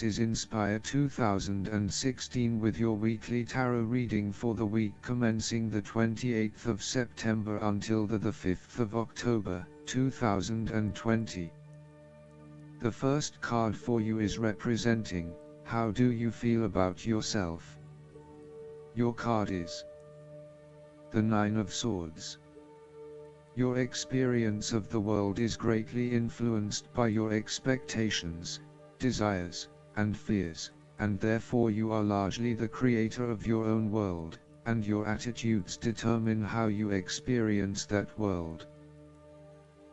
This is Inspire 2016 with your weekly tarot reading for the week commencing the 28th of September until the 5th of October, 2020. The first card for you is representing, how do you feel about yourself? Your card is the Nine of Swords. Your experience of the world is greatly influenced by your expectations, desires, and fears, and therefore you are largely the creator of your own world, and your attitudes determine how you experience that world.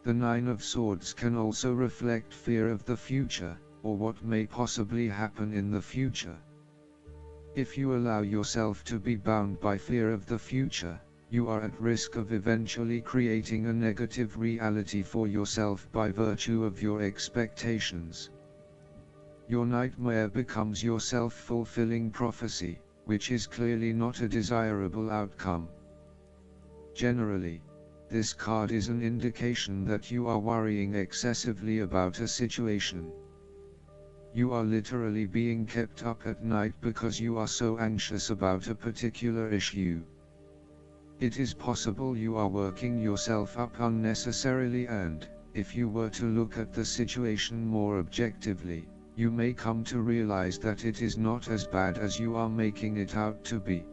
The Nine of Swords can also reflect fear of the future, or what may possibly happen in the future. If you allow yourself to be bound by fear of the future, you are at risk of eventually creating a negative reality for yourself by virtue of your expectations. Your nightmare becomes your self-fulfilling prophecy, which is clearly not a desirable outcome. Generally, this card is an indication that you are worrying excessively about a situation. You are literally being kept up at night because you are so anxious about a particular issue. It is possible you are working yourself up unnecessarily, and, if you were to look at the situation more objectively, you may come to realize that it is not as bad as you are making it out to be.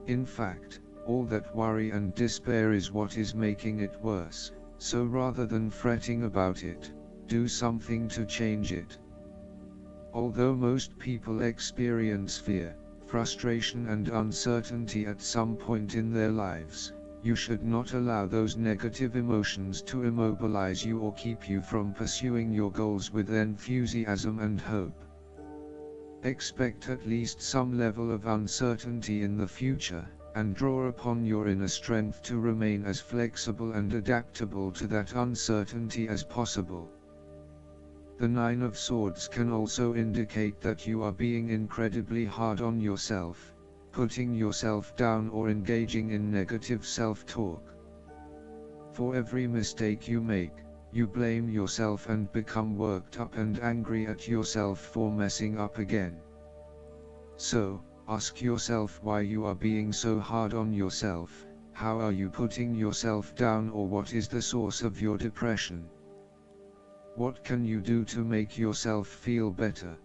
In fact, all that worry and despair is what is making it worse, so rather than fretting about it, do something to change it. Although most people experience fear, frustration and uncertainty at some point in their lives, you should not allow those negative emotions to immobilize you or keep you from pursuing your goals with enthusiasm and hope. Expect at least some level of uncertainty in the future, and draw upon your inner strength to remain as flexible and adaptable to that uncertainty as possible. The Nine of Swords can also indicate that you are being incredibly hard on yourself, putting yourself down or engaging in negative self-talk. For every mistake you make, you blame yourself and become worked up and angry at yourself for messing up again. So, ask yourself why you are being so hard on yourself. How are you putting yourself down, or what is the source of your depression? What can you do to make yourself feel better?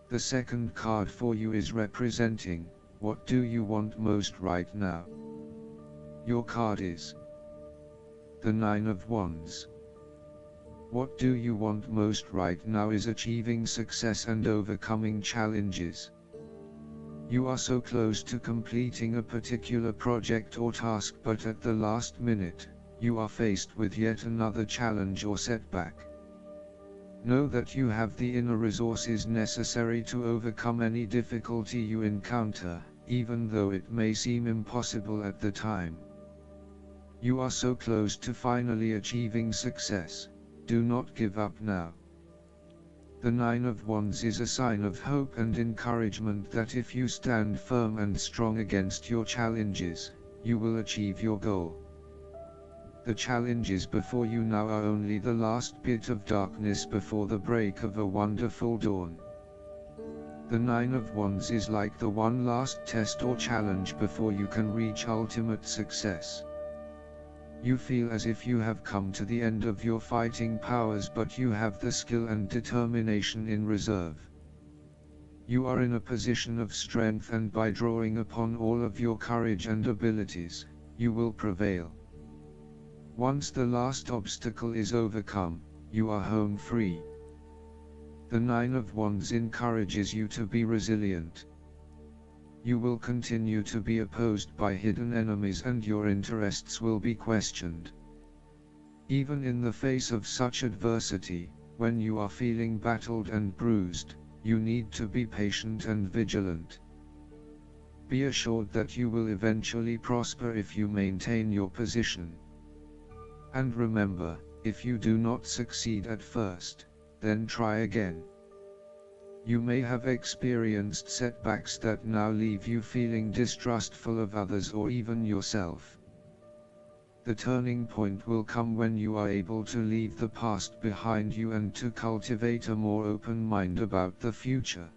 The second card for you is representing, what do you want most right now? Your card is the Nine of Wands. What do you want most right now is achieving success and overcoming challenges. You are so close to completing a particular project or task, but at the last minute, you are faced with yet another challenge or setback. Know that you have the inner resources necessary to overcome any difficulty you encounter, even though it may seem impossible at the time. You are so close to finally achieving success. Do not give up now. The Nine of Wands is a sign of hope and encouragement that if you stand firm and strong against your challenges, you will achieve your goal. The challenges before you now are only the last bit of darkness before the break of a wonderful dawn. The Nine of Wands is like the one last test or challenge before you can reach ultimate success. You feel as if you have come to the end of your fighting powers, but you have the skill and determination in reserve. You are in a position of strength, and by drawing upon all of your courage and abilities, you will prevail. Once the last obstacle is overcome, you are home free. The Nine of Wands encourages you to be resilient. You will continue to be opposed by hidden enemies, and your interests will be questioned. Even in the face of such adversity, when you are feeling battled and bruised, you need to be patient and vigilant. Be assured that you will eventually prosper if you maintain your position. And remember, if you do not succeed at first, then try again. You may have experienced setbacks that now leave you feeling distrustful of others or even yourself. The turning point will come when you are able to leave the past behind you and to cultivate a more open mind about the future.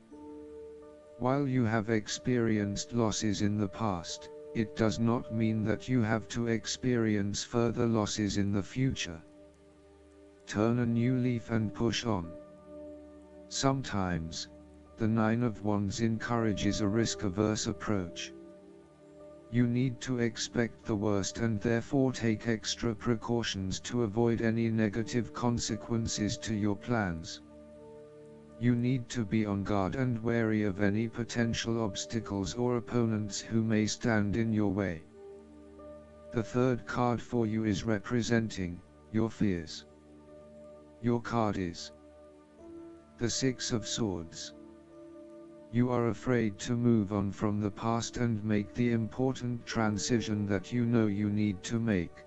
While you have experienced losses in the past, it does not mean that you have to experience further losses in the future. Turn a new leaf and push on. Sometimes, the Nine of Wands encourages a risk-averse approach. You need to expect the worst and therefore take extra precautions to avoid any negative consequences to your plans. You need to be on guard and wary of any potential obstacles or opponents who may stand in your way. The third card for you is representing your fears. Your card is the Six of Swords. You are afraid to move on from the past and make the important transition that you know you need to make.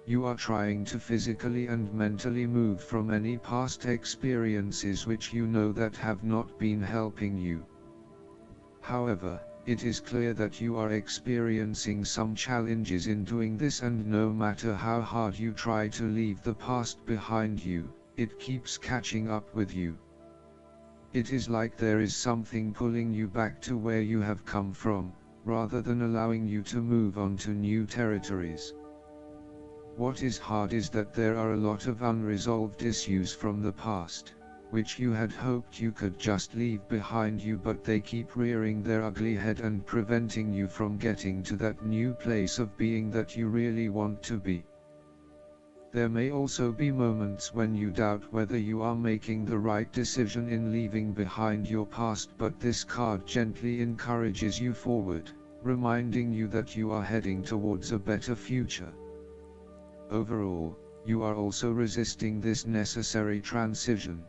You are trying to physically and mentally move from any past experiences which you know that have not been helping you. However, it is clear that you are experiencing some challenges in doing this, and no matter how hard you try to leave the past behind you, it keeps catching up with you. It is like there is something pulling you back to where you have come from, rather than allowing you to move on to new territories. What is hard is that there are a lot of unresolved issues from the past, which you had hoped you could just leave behind you, but they keep rearing their ugly head and preventing you from getting to that new place of being that you really want to be. There may also be moments when you doubt whether you are making the right decision in leaving behind your past, but this card gently encourages you forward, reminding you that you are heading towards a better future. Overall, you are also resisting this necessary transition.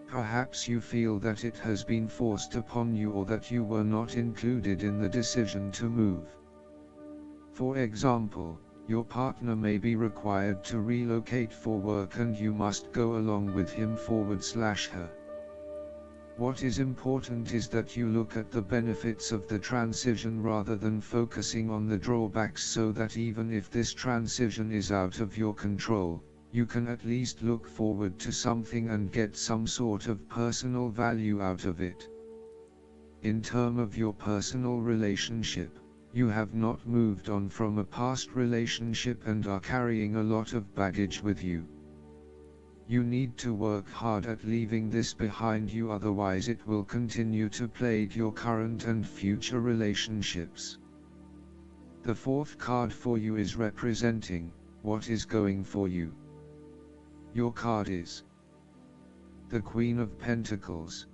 Perhaps you feel that it has been forced upon you, or that you were not included in the decision to move. For example, your partner may be required to relocate for work and you must go along with him/her. What is important is that you look at the benefits of the transition rather than focusing on the drawbacks, so that even if this transition is out of your control, you can at least look forward to something and get some sort of personal value out of it. In terms of your personal relationship, you have not moved on from a past relationship and are carrying a lot of baggage with you. You need to work hard at leaving this behind you, otherwise it will continue to plague your current and future relationships. The fourth card for you is representing what is going for you. Your card is the Queen of Pentacles.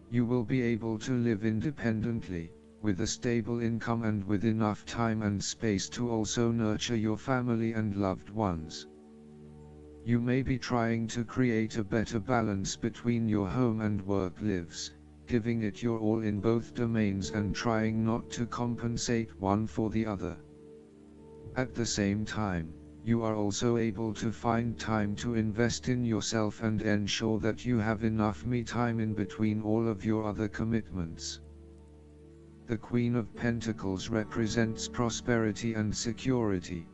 You will be able to live independently, with a stable income and with enough time and space to also nurture your family and loved ones. You may be trying to create a better balance between your home and work lives, giving it your all in both domains and trying not to compensate one for the other. At the same time, you are also able to find time to invest in yourself and ensure that you have enough me time in between all of your other commitments. The Queen of Pentacles represents prosperity and security.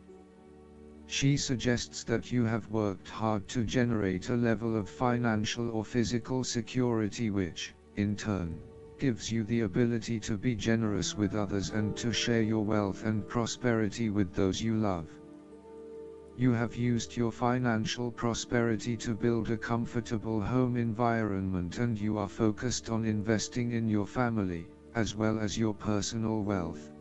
She suggests that you have worked hard to generate a level of financial or physical security which, in turn, gives you the ability to be generous with others and to share your wealth and prosperity with those you love. You have used your financial prosperity to build a comfortable home environment, and you are focused on investing in your family, as well as your personal wealth.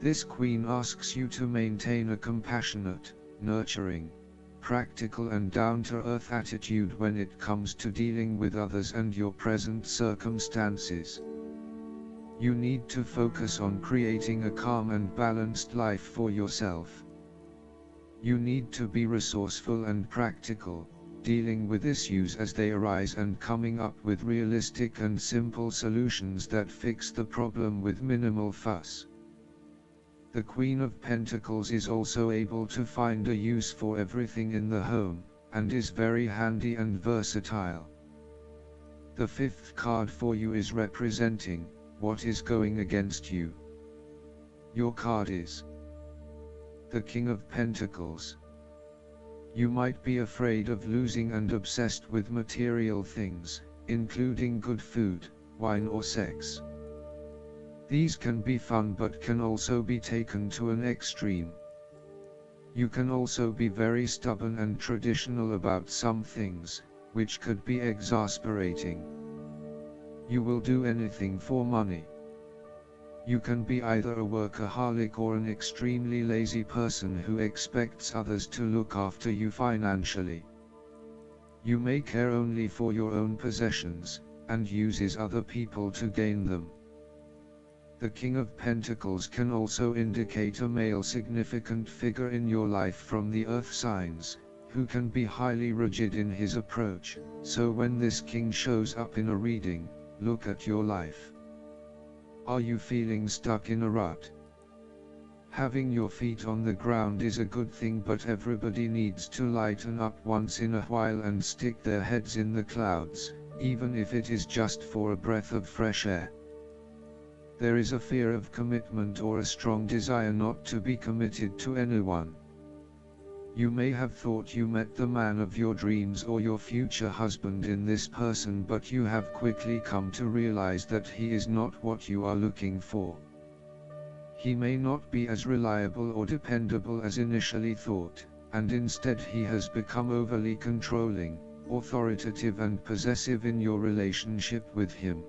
This Queen asks you to maintain a compassionate, nurturing, practical and down-to-earth attitude when it comes to dealing with others and your present circumstances. You need to focus on creating a calm and balanced life for yourself. You need to be resourceful and practical, dealing with issues as they arise and coming up with realistic and simple solutions that fix the problem with minimal fuss. The Queen of Pentacles is also able to find a use for everything in the home, and is very handy and versatile. The fifth card for you is representing what is going against you. Your card is The King of Pentacles. You might be afraid of losing and obsessed with material things, including good food, wine or sex. These can be fun but can also be taken to an extreme. You can also be very stubborn and traditional about some things, which could be exasperating. You will do anything for money. You can be either a workaholic or an extremely lazy person who expects others to look after you financially. You may care only for your own possessions, and uses other people to gain them. The King of Pentacles can also indicate a male significant figure in your life from the earth signs, who can be highly rigid in his approach, so when this king shows up in a reading, look at your life. Are you feeling stuck in a rut? Having your feet on the ground is a good thing, but everybody needs to lighten up once in a while and stick their heads in the clouds, even if it is just for a breath of fresh air. There is a fear of commitment or a strong desire not to be committed to anyone. You may have thought you met the man of your dreams or your future husband in this person, but you have quickly come to realize that he is not what you are looking for. He may not be as reliable or dependable as initially thought, and instead he has become overly controlling, authoritative and possessive in your relationship with him.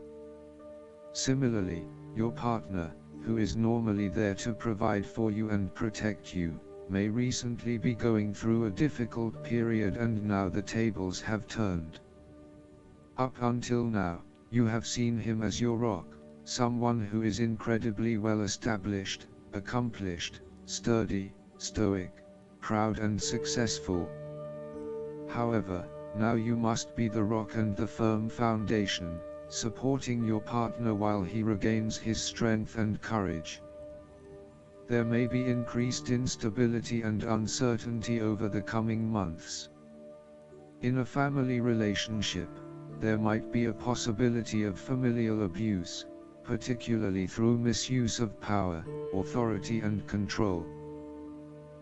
Similarly, your partner, who is normally there to provide for you and protect you, may recently be going through a difficult period, and now the tables have turned. Up until now, you have seen him as your rock, someone who is incredibly well established, accomplished, sturdy, stoic, proud and successful. However, now you must be the rock and the firm foundation, supporting your partner while he regains his strength and courage. There may be increased instability and uncertainty over the coming months. In a family relationship, there might be a possibility of familial abuse, particularly through misuse of power, authority and control.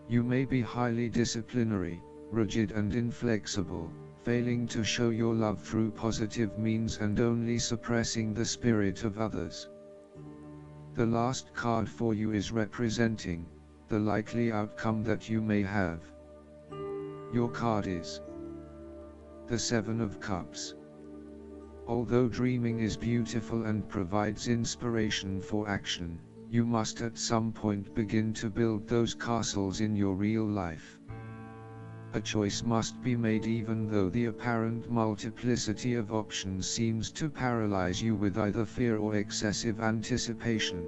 You may be highly disciplinary, rigid and inflexible, failing to show your love through positive means and only suppressing the spirit of others. The last card for you is representing the likely outcome that you may have. Your card is the Seven of Cups. Although dreaming is beautiful and provides inspiration for action, you must at some point begin to build those castles in your real life. A choice must be made, even though the apparent multiplicity of options seems to paralyze you with either fear or excessive anticipation.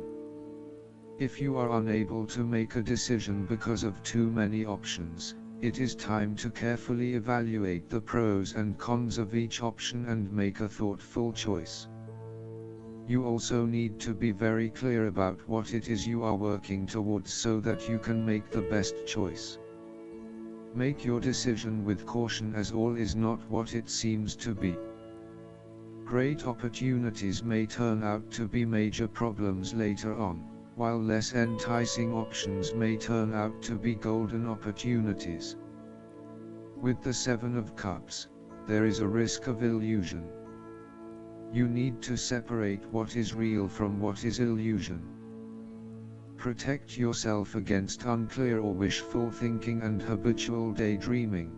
If you are unable to make a decision because of too many options, it is time to carefully evaluate the pros and cons of each option and make a thoughtful choice. You also need to be very clear about what it is you are working towards so that you can make the best choice. Make your decision with caution, as all is not what it seems to be. Great opportunities may turn out to be major problems later on, while less enticing options may turn out to be golden opportunities. With the Seven of Cups, there is a risk of illusion. You need to separate what is real from what is illusion. Protect yourself against unclear or wishful thinking and habitual daydreaming.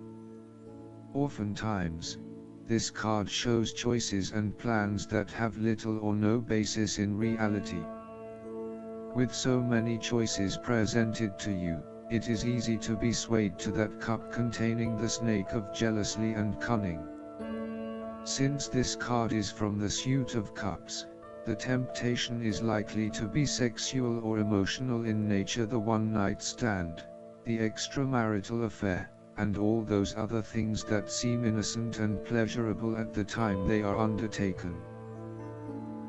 Oftentimes, this card shows choices and plans that have little or no basis in reality. With so many choices presented to you, it is easy to be swayed to that cup containing the snake of jealousy and cunning. Since this card is from the suit of cups, the temptation is likely to be sexual or emotional in nature, the one-night stand, the extramarital affair, and all those other things that seem innocent and pleasurable at the time they are undertaken.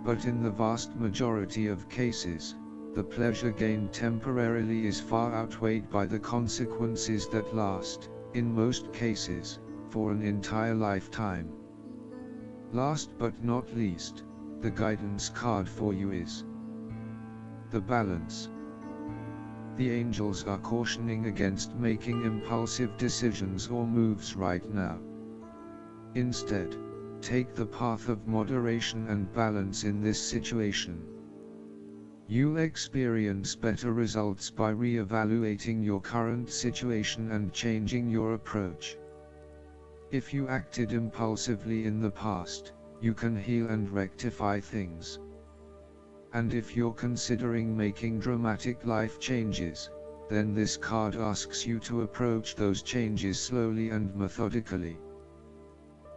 But in the vast majority of cases, the pleasure gained temporarily is far outweighed by the consequences that last, in most cases, for an entire lifetime. Last but not least, the guidance card for you is the Balance. The angels are cautioning against making impulsive decisions or moves right now. Instead, take the path of moderation and balance in this situation. You'll experience better results by re-evaluating your current situation and changing your approach. If you acted impulsively in the past, you can heal and rectify things. And if you're considering making dramatic life changes, then this card asks you to approach those changes slowly and methodically.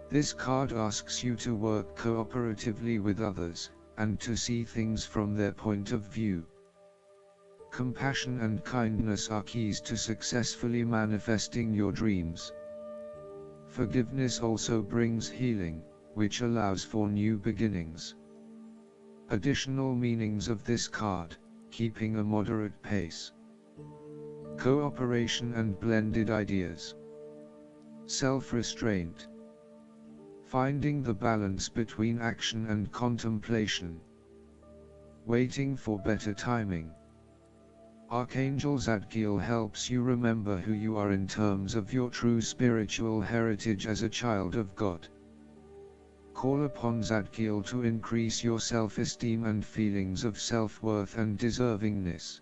This card asks you to work cooperatively with others, and to see things from their point of view. Compassion and kindness are keys to successfully manifesting your dreams. Forgiveness also brings healing, which allows for new beginnings. Additional meanings of this card: keeping a moderate pace, cooperation and blended ideas, self-restraint, finding the balance between action and contemplation, waiting for better timing. Archangel Zadkiel helps you remember who you are in terms of your true spiritual heritage as a child of God. Call upon Zadkiel to increase your self-esteem and feelings of self-worth and deservingness.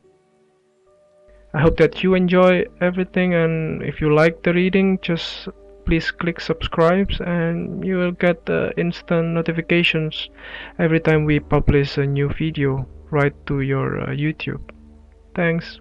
I hope that you enjoy everything, and if you like the reading, just please click subscribe and you will get instant notifications every time we publish a new video right to your YouTube. Thanks.